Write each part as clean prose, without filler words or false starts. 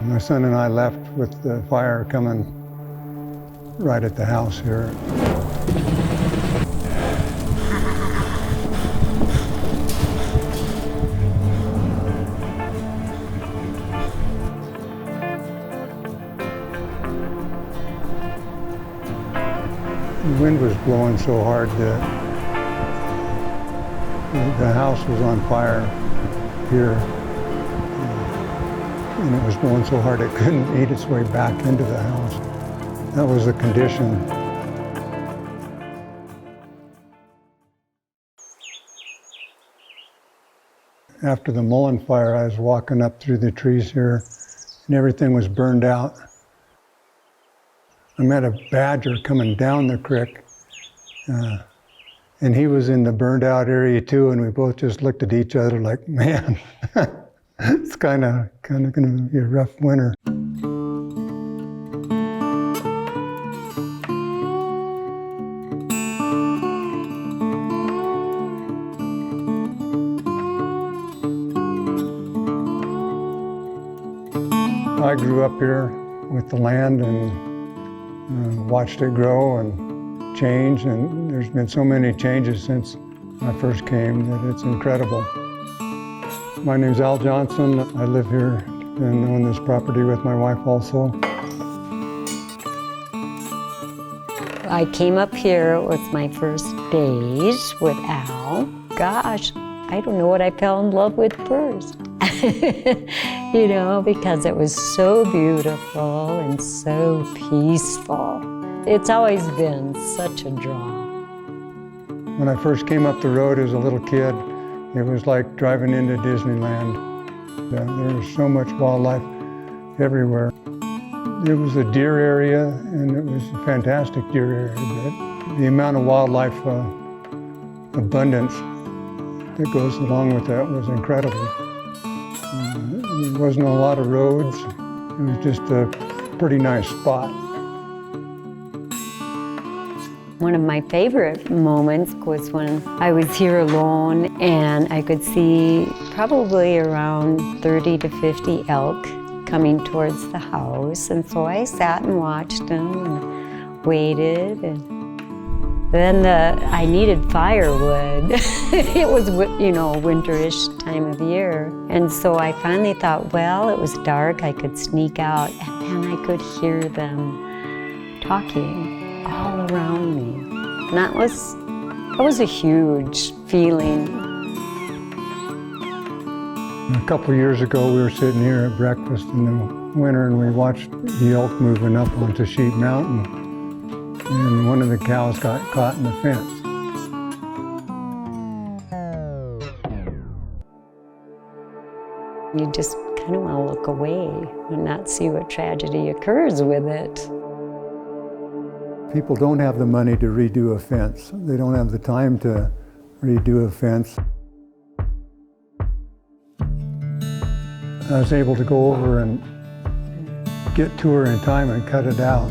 My son and I left with the fire coming right at the house here. The wind was blowing so hard that the house was on fire here. And it was blowing so hard it couldn't eat its way back into the house. That was the condition. After the Mullen fire, I was walking up through the trees here, and everything was burned out. I met a badger coming down the creek, and he was in the burned out area too, and we both just looked at each other like, man, it's kind of going to be a rough winter. I grew up here with the land and watched it grow and change, and there's been so many changes since I first came that it's incredible. My name's Al Johnson. I live here and own this property with my wife also. I came up here with my first days with Al. Gosh, I don't know what I fell in love with first. You know, because it was so beautiful and so peaceful. It's always been such a draw. When I first came up the road as a little kid, it was like driving into Disneyland. There was so much wildlife everywhere. It was a deer area, and it was a fantastic deer area, but the amount of wildlife abundance that goes along with that was incredible. There wasn't a lot of roads. It was just a pretty nice spot. One of my favorite moments was when I was here alone and I could see probably around 30 to 50 elk coming towards the house. And so I sat and watched them and waited. And then I needed firewood. It was, you know, a winterish time of year. And so I finally thought, well, it was dark, I could sneak out, and then I could hear them talking all around me. And that was a huge feeling. A couple of years ago, we were sitting here at breakfast in the winter, and we watched the elk moving up onto Sheep Mountain. And one of the cows got caught in the fence. You just kind of want to look away and not see what tragedy occurs with it. People don't have the money to redo a fence. They don't have the time to redo a fence. I was able to go over and get to her in time and cut it out.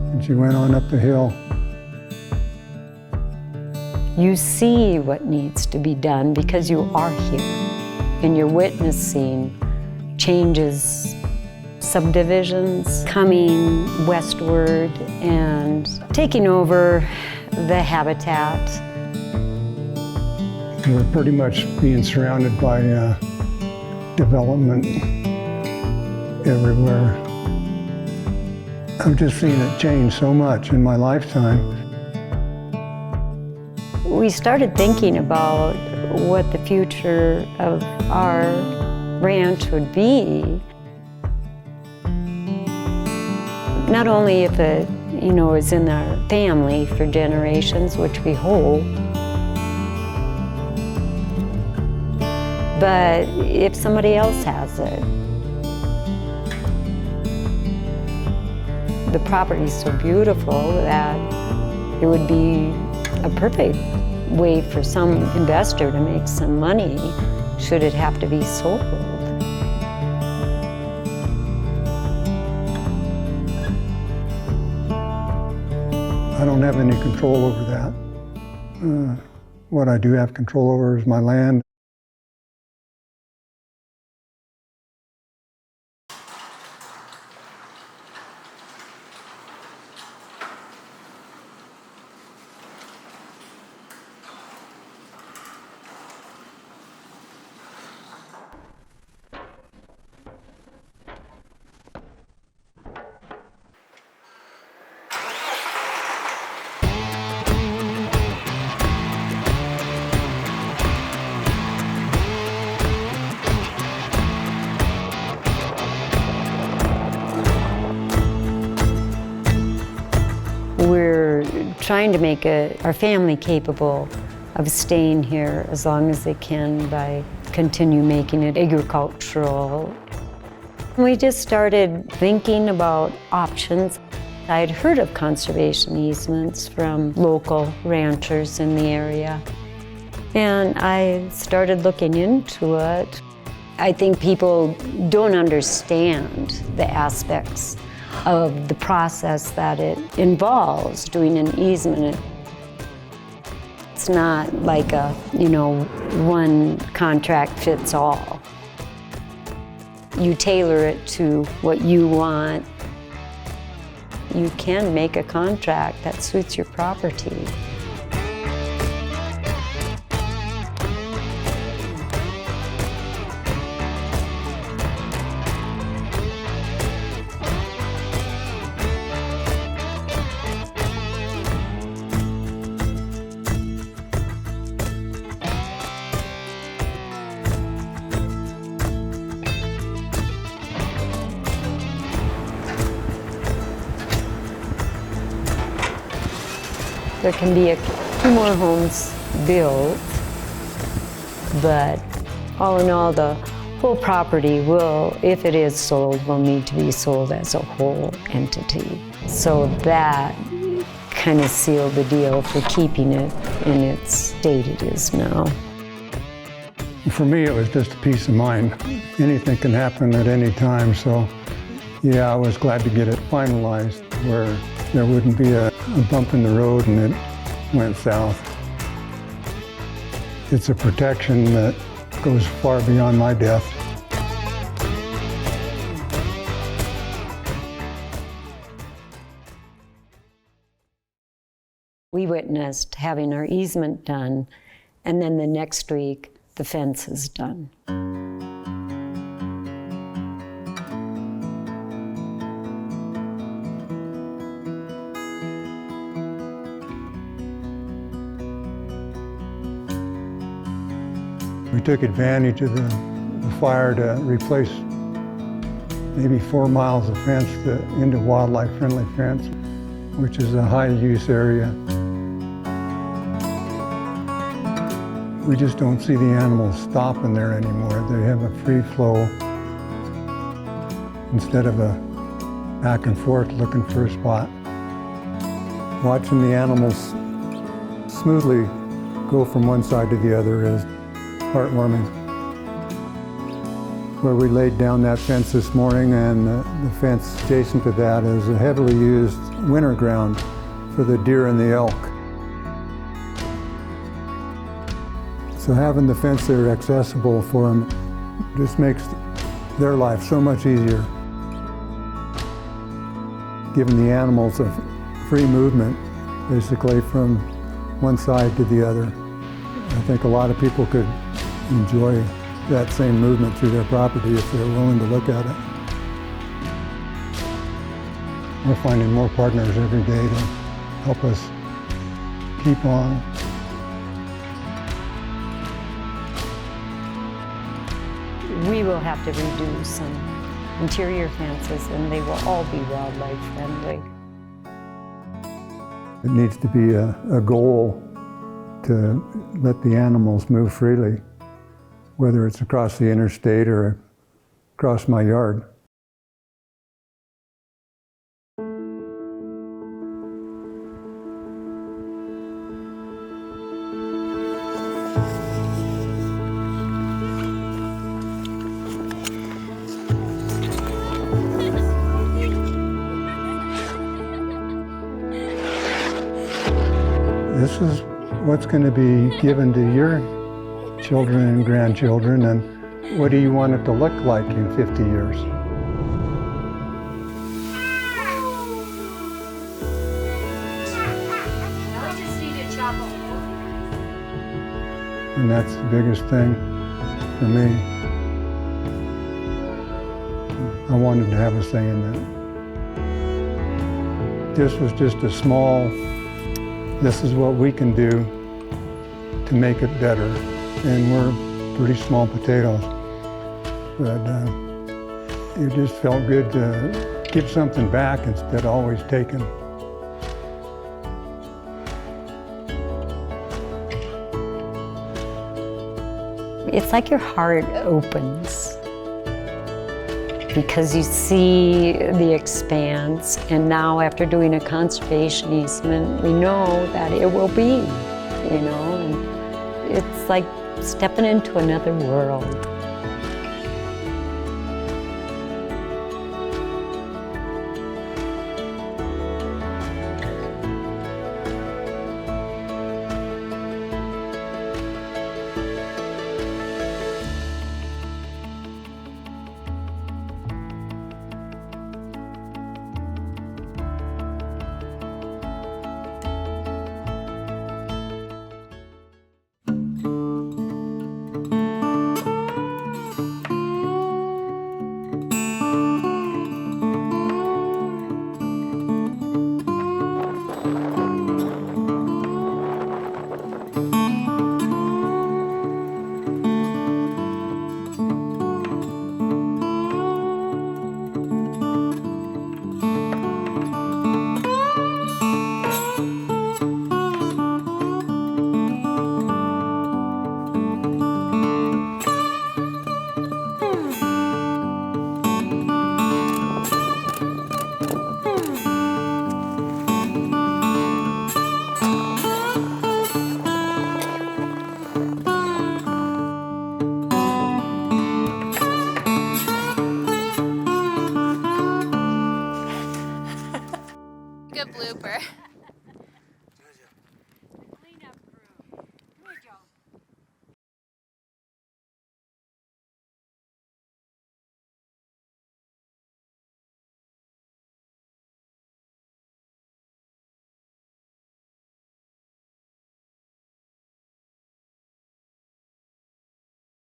And she went on up the hill. You see what needs to be done because you are here and you're witnessing changes, subdivisions coming westward and taking over the habitat. We're pretty much being surrounded by development everywhere. I've just seen it change so much in my lifetime. We started thinking about what the future of our ranch would be. Not only if it, you know, is in our family for generations, which we hope, but if somebody else has it. The property is so beautiful that it would be a perfect way for some investor to make some money should it have to be sold. I don't have any control over that. What I do have control over is my land. trying to make our family capable of staying here as long as they can by continue making it agricultural. We just started thinking about options. I'd heard of conservation easements from local ranchers in the area, and I started looking into it. I think people don't understand the aspects of the process that it involves doing an easement. It's not like a, one contract fits all. You tailor it to what you want. You can make a contract that suits your property. There can be 2 more homes built, but all in all, the whole property will, if it is sold, will need to be sold as a whole entity. So that kind of sealed the deal for keeping it in its state it is now. For me, it was just a peace of mind. Anything can happen at any time, so yeah, I was glad to get it finalized where there wouldn't be a bump in the road and it went south. It's a protection that goes far beyond my death. We witnessed having our easement done, and then the next week, the fence is done. We took advantage of the fire to replace maybe 4 miles of fence into wildlife-friendly fence, which is a high-use area. We just don't see the animals stopping there anymore. They have a free flow instead of a back and forth looking for a spot. Watching the animals smoothly go from one side to the other is heartwarming. Where we laid down that fence this morning, and the fence adjacent to that is a heavily used winter ground for the deer and the elk. So having the fence there accessible for them just makes their life so much easier. Giving the animals a free movement, basically from one side to the other. I think a lot of people could enjoy that same movement through their property if they're willing to look at it. We're finding more partners every day to help us keep on. We will have to redo some interior fences, and they will all be wildlife friendly. It needs to be a goal to let the animals move freely, whether it's across the interstate or across my yard. This is what's going to be given to your children and grandchildren, and what do you want it to look like in 50 years? And that's the biggest thing for me. I wanted to have a say in that. This was just a small, this is what we can do to make it better. And we're pretty small potatoes. But it just felt good to give something back instead of always taking. It's like your heart opens because you see the expanse, and now after doing a conservation easement, we know that it will be, and it's like stepping into another world.